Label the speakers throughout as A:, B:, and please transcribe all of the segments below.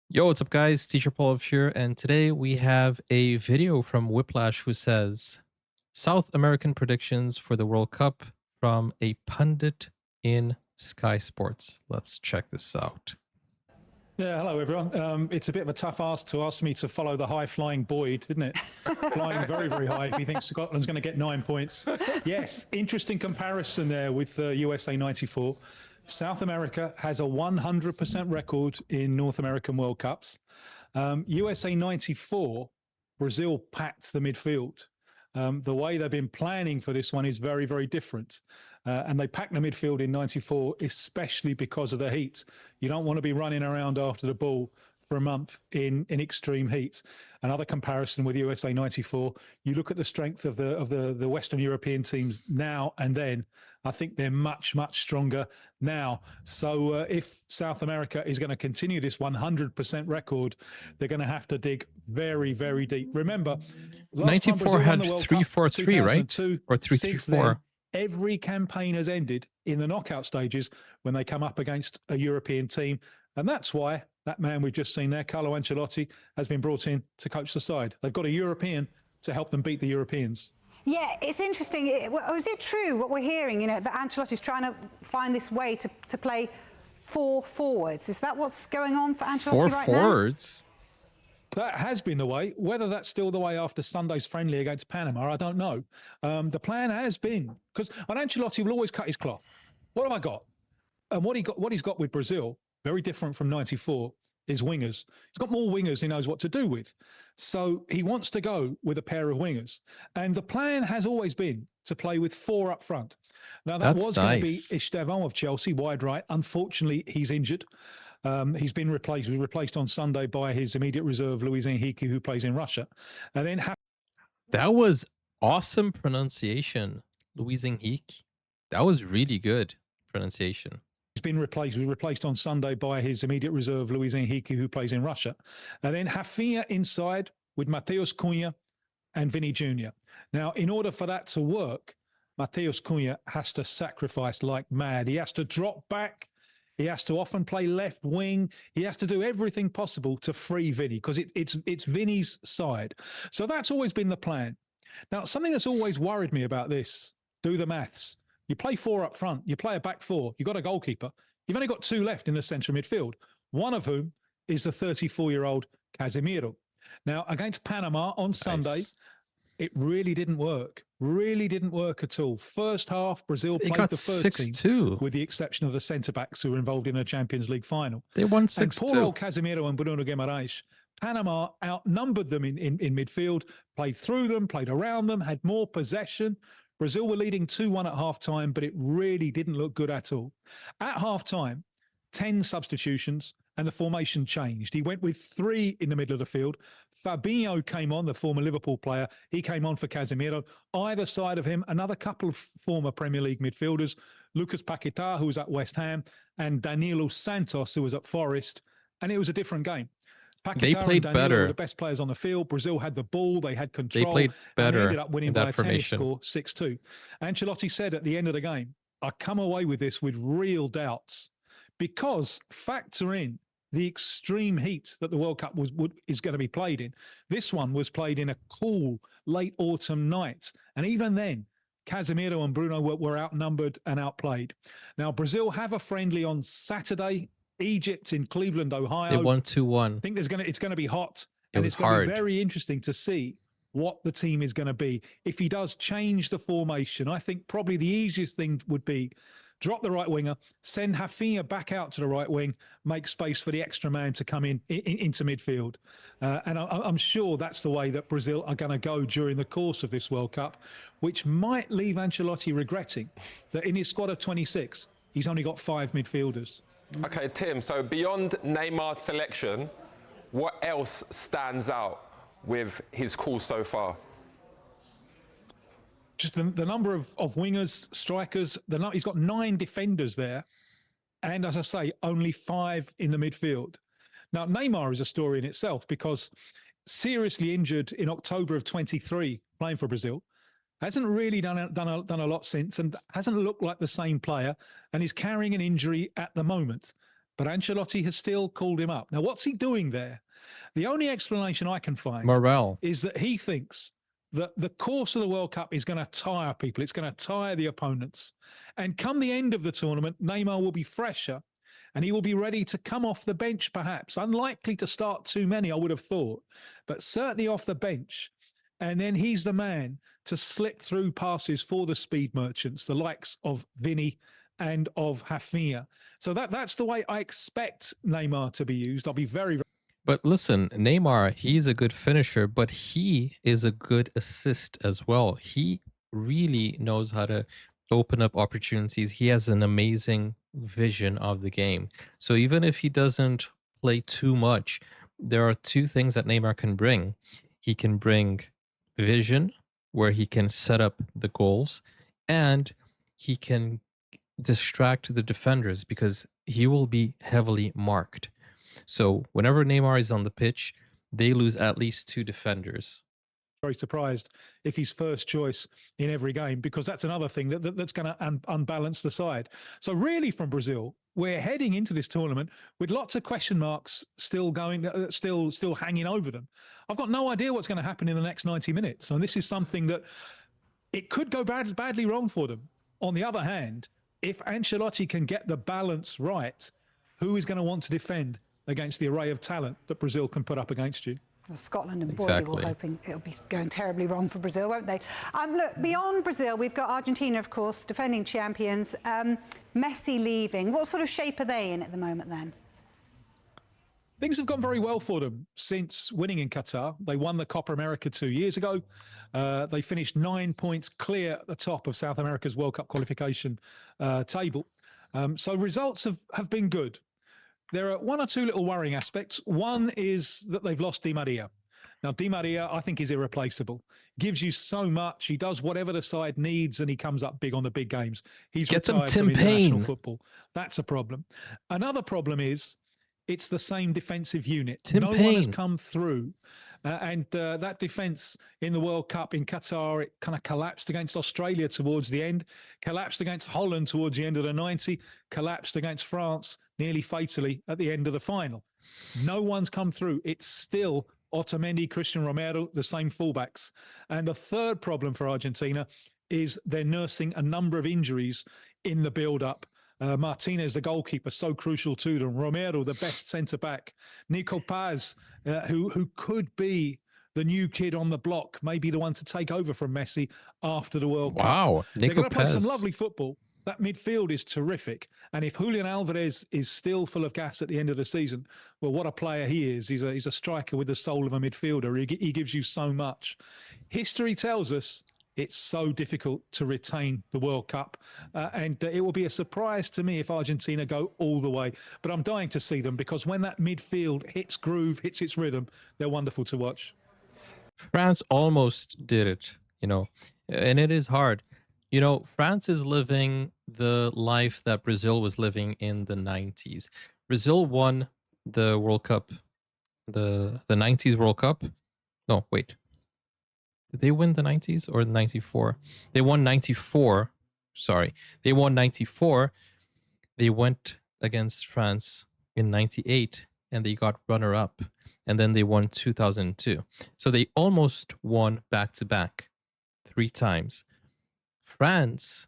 A: Yo, what's up, guys? Teacher Paul here, and today we have a video from Whiplash who says South American predictions for the World Cup from a pundit in Sky Sports. Let's check this out.
B: Yeah, hello everyone. It's a bit of a tough ask to ask me to follow the high-flying Boyd, isn't it? Flying very, very high if he thinks Scotland's going to get 9 points. Yes, interesting comparison there with USA 94. South America has a 100% record in North American World Cups. USA 94, Brazil packed the midfield. The way they've been planning for this one is very, very different. And they packed the midfield in 94, especially because of the heat. You don't want to be running around after the ball for a month in extreme heat. Another comparison with USA 94, you look at the strength of the Western European teams now and then, I think they're much, much stronger now. So if South America is going to continue this 100% record, they're going to have to dig very, very deep. Remember, last time
A: 94
B: Brazil won
A: had
B: the World
A: 3-4-3,
B: Cup,
A: right?
B: 2002,
A: Or
B: since then,
A: 3-3-4.
B: every campaign has ended in the knockout stages when they come up against a European team. And that's why that man we've just seen there, Carlo Ancelotti, has been brought in to coach the side. They've got a European to help them beat the Europeans.
C: Yeah, it's interesting. Is it true what we're hearing, that Ancelotti's trying to find this way to play 4 forwards? Is that what's going on for Ancelotti right now?
A: 4 forwards?
B: That has been the way. Whether that's still the way after Sunday's friendly against Panama, I don't know. The plan has been, because Ancelotti will always cut his cloth. What have I got? And what he's got with Brazil, very different from 94, is wingers. He's got more wingers he knows what to do with. So he wants to go with a pair of wingers. And the plan has always been to play with 4 up front. Now, that was going to be Estevão of Chelsea, wide right. Unfortunately, he's injured. He's been replaced. He was replaced on Sunday by his immediate reserve, Luis Henrique, who plays in Russia. And then
A: that was awesome pronunciation, Luis Henrique. That was really good pronunciation.
B: He's been replaced. He was replaced on Sunday by his immediate reserve, Luis Henrique, who plays in Russia. And then Rafinha inside with Matheus Cunha and Vini Jr. Now, in order for that to work, Matheus Cunha has to sacrifice like mad. He has to drop back. He has to often play left wing. He has to do everything possible to free Vini because it's Vini's side. So that's always been the plan. Now, something that's always worried me about this, do the maths. You play 4 up front. You play a back 4. You've got a goalkeeper. You've only got 2 left in the centre midfield, one of whom is the 34-year-old Casemiro. Now, against Panama on Sunday, it really didn't work. Really didn't work at all. First half, Brazil played the first team, with the exception of the centre-backs who were involved in the Champions League final.
A: They won 6-2.
B: And poor old Casemiro and Bruno Guimaraes, Panama outnumbered them in midfield, played through them, played around them, had more possession. Brazil were leading 2-1 at half-time, but it really didn't look good at all. At half-time, 10 substitutions, and the formation changed. He went with 3 in the middle of the field. Fabinho came on, the former Liverpool player. He came on for Casemiro. Either side of him, another couple of former Premier League midfielders, Lucas Paquetá, who was at West Ham, and Danilo Santos, who was at Forest. And it was a different game. Paquetá
A: they played
B: and Danilo
A: better.
B: were the best players on the field. Brazil had the ball. They had control.
A: They played better.
B: And they ended up winning by a tennis
A: formation.
B: score, 6-2. Ancelotti said at the end of the game, I come away with this with real doubts because factor in the extreme heat that the World Cup is going to be played in. This one was played in a cool late autumn night. And even then, Casemiro and Bruno were outnumbered and outplayed. Now, Brazil have a friendly on Saturday. Egypt in Cleveland, Ohio.
A: They won 2-1.
B: I think it's going to be hot.
A: It
B: and
A: was
B: it's going to
A: hard.
B: be very interesting to see what the team is going to be. If he does change the formation, I think probably the easiest thing would be drop the right winger, send Rafinha back out to the right wing, make space for the extra man to come into midfield. And I'm sure that's the way that Brazil are going to go during the course of this World Cup, which might leave Ancelotti regretting that in his squad of 26, he's only got 5 midfielders.
D: Okay, Tim, so beyond Neymar's selection, what else stands out with his call so far?
B: Just the number of wingers, strikers, he's got 9 defenders there. And as I say, only 5 in the midfield. Now, Neymar is a story in itself because seriously injured in October of 23 playing for Brazil. Hasn't really done a lot since and hasn't looked like the same player and is carrying an injury at the moment. but Ancelotti has still called him up. Now, what's he doing there? The only explanation I can find
A: Morale.
B: is that he thinks that the course of the World Cup is going to tire people. It's going to tire the opponents. And come the end of the tournament, Neymar will be fresher and he will be ready to come off the bench, perhaps. Unlikely to start too many, I would have thought, but certainly off the bench. And then he's the man to slip through passes for the speed merchants, the likes of Vinny and of Rafinha. So that's the way I expect Neymar to be used. I'll be very
A: But listen, Neymar, he's a good finisher, but he is a good assist as well. He really knows how to open up opportunities. He has an amazing vision of the game. So even if he doesn't play too much, there are two things that Neymar can bring. He can bring vision, where he can set up the goals, and he can distract the defenders because he will be heavily marked. So whenever Neymar is on the pitch, they lose at least two defenders.
B: very surprised if he's first choice in every game, because that's another thing that's going to unbalance the side. So really, from Brazil, we're heading into this tournament with lots of question marks still going, still hanging over them. I've got no idea what's going to happen in the next 90 minutes, and this is something that it could go badly wrong for them. On the other hand, if Ancelotti can get the balance right, who is going to want to defend against the array of talent that Brazil can put up against you?
C: Well, Scotland and
A: Exactly.
C: Boyd are hoping it'll be going terribly wrong for Brazil, won't they? Look, beyond Brazil, we've got Argentina, of course, defending champions. Messi leaving. What sort of shape are they in at the moment then?
B: Things have gone very well for them since winning in Qatar. They won the Copa America 2 years ago. They finished 9 points clear at the top of South America's World Cup qualification table. So results have been good. There are one or two little worrying aspects. One is that they've lost Di Maria. Now, Di Maria, I think, is irreplaceable. Gives you so much. He does whatever the side needs, and he comes up big on the big games. He's
A: Get them
B: retired
A: Tim
B: from international
A: Payne.
B: football. That's a problem. Another problem is it's the same defensive unit.
A: Tim
B: no one has
A: Payne.
B: come through. And that defence in the World Cup in Qatar, it kind of collapsed against Australia towards the end, collapsed against Holland towards the end of the 90, collapsed against France nearly fatally at the end of the final. No one's come through. It's still Otamendi, Christian Romero, the same fullbacks. And the third problem for Argentina is they're nursing a number of injuries in the build-up. Martinez, the goalkeeper, so crucial to them. Romero, the best centre-back. Nico Paz, who could be the new kid on the block, maybe the one to take over from Messi after the World Cup.
A: Wow,
B: They're
A: Nico
B: going to play some
A: Paz.
B: lovely football. That midfield is terrific. And if Julian Alvarez is still full of gas at the end of the season, well, what a player he is. He's a striker with the soul of a midfielder. He gives you so much. History tells us it's so difficult to retain the World Cup. And it will be a surprise to me if Argentina go all the way. But I'm dying to see them, because when that midfield hits groove, hits its rhythm, they're wonderful to watch.
A: France almost did it, and it is hard. France is living the life that Brazil was living in the 90s. Brazil won the World Cup, the 90s World Cup. No, wait. Did they win the 90s or the 94? They won 94. Sorry. They won 94. They went against France in 98 and they got runner up. And then they won 2002. So they almost won back-to-back 3 times. France,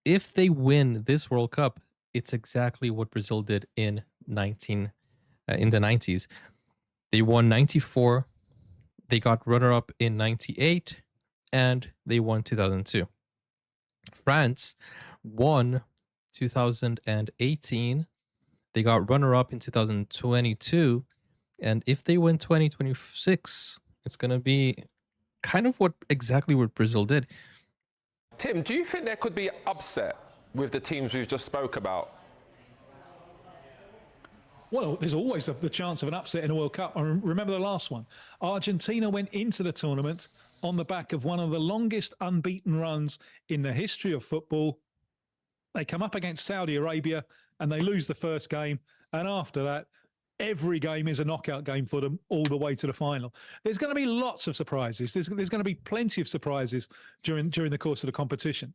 A: if they win this World Cup, it's exactly what Brazil did in the 90s. They won 94, they got runner-up in 98, and they won 2002. France won 2018, they got runner-up in 2022, and if they win 2026, it's going to be kind of exactly what Brazil did.
D: Tim, do you think there could be upset with the teams we've just spoke about?
B: Well, there's always the chance of an upset in a World Cup. I remember the last one. Argentina went into the tournament on the back of one of the longest unbeaten runs in the history of football. They come up against Saudi Arabia and they lose the first game. And after that, every game is a knockout game for them all the way to the final. There's going to be lots of surprises. There's going to be plenty of surprises during the course of the competition.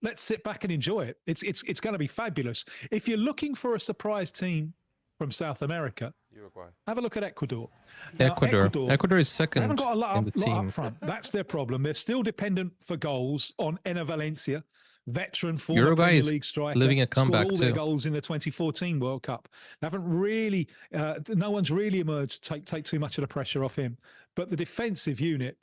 B: let's sit back and enjoy it. It's going to be fabulous. If you're looking for a surprise team from South America,
D: Uruguay.
B: have a look at Ecuador.
A: Ecuador is
B: They
A: second
B: haven't got a lot
A: in the team.
B: up front. That's their problem. They're still dependent for goals on Enner Valencia, veteran former
A: Uruguay
B: Premier
A: is
B: League striker.
A: living a comeback
B: scored all their
A: too.
B: goals in the 2014 World Cup. They haven't really, no one's really emerged to take too much of the pressure off him. But the defensive unit,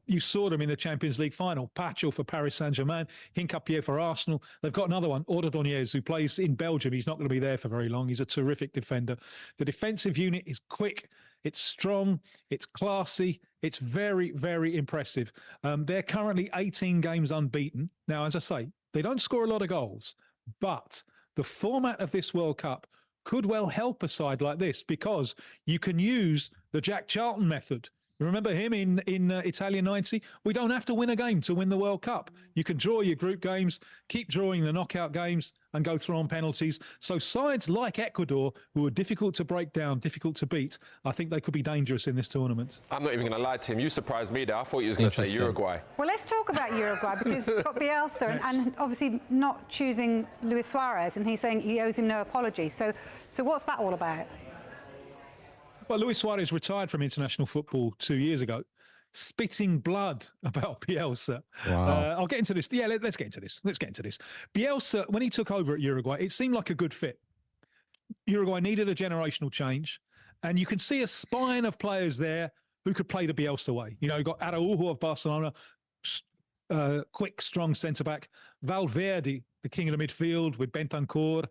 B: you saw them in the Champions League final. Pachel for Paris Saint-Germain, Hincapié for Arsenal. They've got another one, Ordonez, who plays in Belgium. He's not going to be there for very long. He's a terrific defender. The defensive unit is quick. It's strong. It's classy. It's very, very impressive. They're currently 18 games unbeaten. Now, as I say, they don't score a lot of goals, but the format of this World Cup could well help a side like this because you can use the Jack Charlton method. Remember him in Italia 90? We don't have to win a game to win the World Cup. You can draw your group games, keep drawing the knockout games, and go through on penalties. So sides like Ecuador, who are difficult to break down, difficult to beat, I think they could be dangerous in this tournament.
D: I'm not even going to lie to him. You surprised me there. I thought you was going to say Uruguay.
C: Well, let's talk about Uruguay because we've got Bielsa and obviously not choosing Luis Suarez, and he's saying he owes him no apology. So what's that all about?
B: Well, Luis Suarez retired from international football 2 years ago, spitting blood about Bielsa.
A: Wow.
B: I'll get into this. Yeah, let's get into this. Bielsa, when he took over at Uruguay, it seemed like a good fit. Uruguay needed a generational change, and you can see a spine of players there who could play the Bielsa way. You know, you got Araujo of Barcelona, quick, strong centre-back. Valverde, the king of the midfield with Bentancur.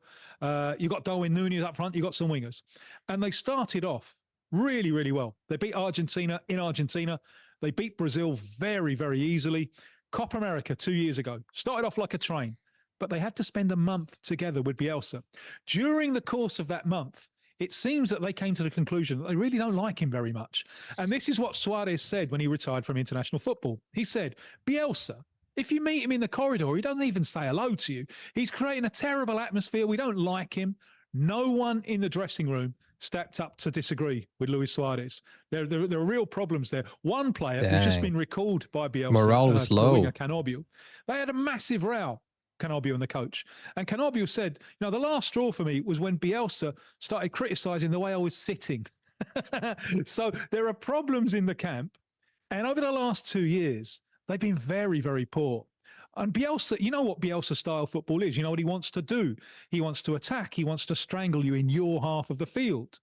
B: You got Darwin Núñez up front. You got some wingers. And they started off really, really well. They beat Argentina in Argentina. They beat Brazil very, very easily. Copa America 2 years ago. Started off like a train, but they had to spend a month together with Bielsa. During the course of that month, it seems that they came to the conclusion that they really don't like him very much. And this is what Suarez said when he retired from international football. He said, Bielsa, if you meet him in the corridor, he doesn't even say hello to you. He's creating a terrible atmosphere. We don't like him. No one in the dressing room stepped up to disagree with Luis Suarez. There are real problems there. One player who's just been recalled by Bielsa.
A: Morale was low.
B: Canobio. They had a massive row, Canobio and the coach. And Canobio said, you know, the last straw for me was when Bielsa started criticising the way I was sitting. So there are problems in the camp. And over the last 2 years, they've been very, very poor. And Bielsa, you know what Bielsa style football is. You know what he wants to do. He wants to attack. He wants to strangle you in your half of the field.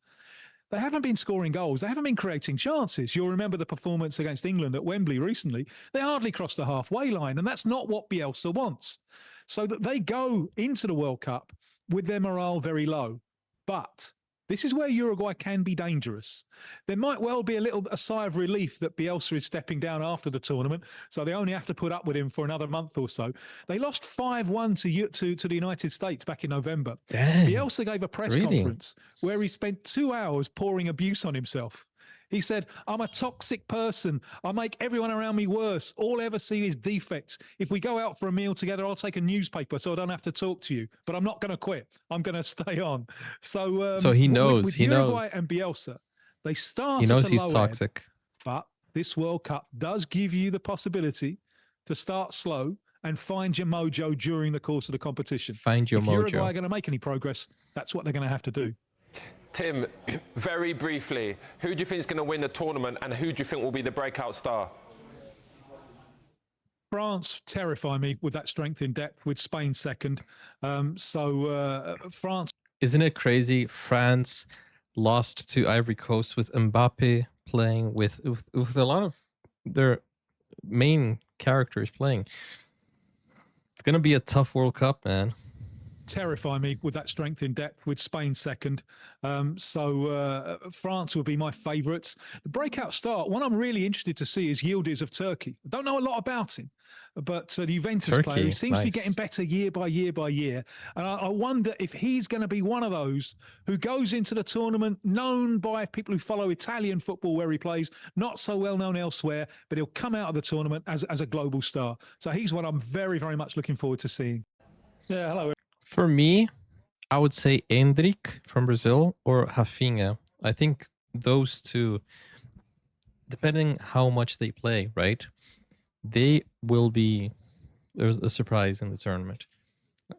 B: They haven't been scoring goals. They haven't been creating chances. You'll remember the performance against England at Wembley recently. They hardly crossed the halfway line, and that's not what Bielsa wants. So that they go into the World Cup with their morale very low. But this is where Uruguay can be dangerous. There might well be a sigh of relief that Bielsa is stepping down after the tournament, so they only have to put up with him for another month or so. They lost 5-1 to the United States back in November.
A: Dang.
B: Bielsa gave a press conference where he spent 2 hours pouring abuse on himself. He said, I'm a toxic person. I make everyone around me worse. All I ever see is defects. If we go out for a meal together, I'll take a newspaper so I don't have to talk to you. But I'm not going to quit. I'm going to stay on. So
A: he knows.
B: With
A: he
B: Uruguay
A: knows.
B: And Bielsa, they start.
A: He knows he's toxic.
B: But this World Cup does give you the possibility to start slow and find your mojo during the course of the competition.
A: Find your
B: if
A: mojo.
B: Uruguay are going to make any progress, that's what they're going to have to do.
D: Tim, very briefly, who do you think is going to win the tournament and who do you think will be the breakout star?
B: France terrify me with that strength in depth, with Spain second. France.
A: Isn't it crazy? France lost to Ivory Coast with Mbappe playing with a lot of their main characters playing. It's going to be a tough World Cup, man.
B: Terrify me with that strength in depth, with Spain second. France would be my favourites. The breakout start, one I'm really interested to see is Yildiz of Turkey. I don't know a lot about him, but the Juventus player, he seems to be getting better year by year by year. And I wonder if he's going to be one of those who goes into the tournament known by people who follow Italian football where he plays, not so well known elsewhere, but he'll come out of the tournament as a global star. So he's what I'm very, very much looking forward to seeing. Yeah, hello.
A: For me, I would say Endrick from Brazil or Rafinha. I think those two, depending how much they play, right, they will be a surprise in the tournament,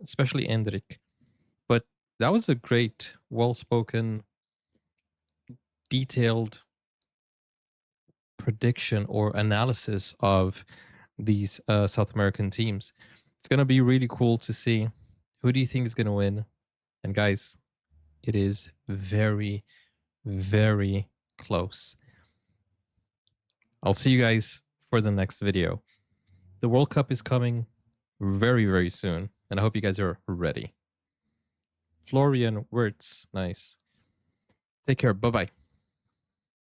A: especially Endrick. But that was a great, well-spoken, detailed prediction or analysis of these South American teams. It's going to be really cool to see who do you think is going to win. And guys, it is very, very close. I'll see you guys for the next video. The World Cup is coming very, very soon, and I hope you guys are ready. Florian Wirtz, nice. Take care. Bye-bye.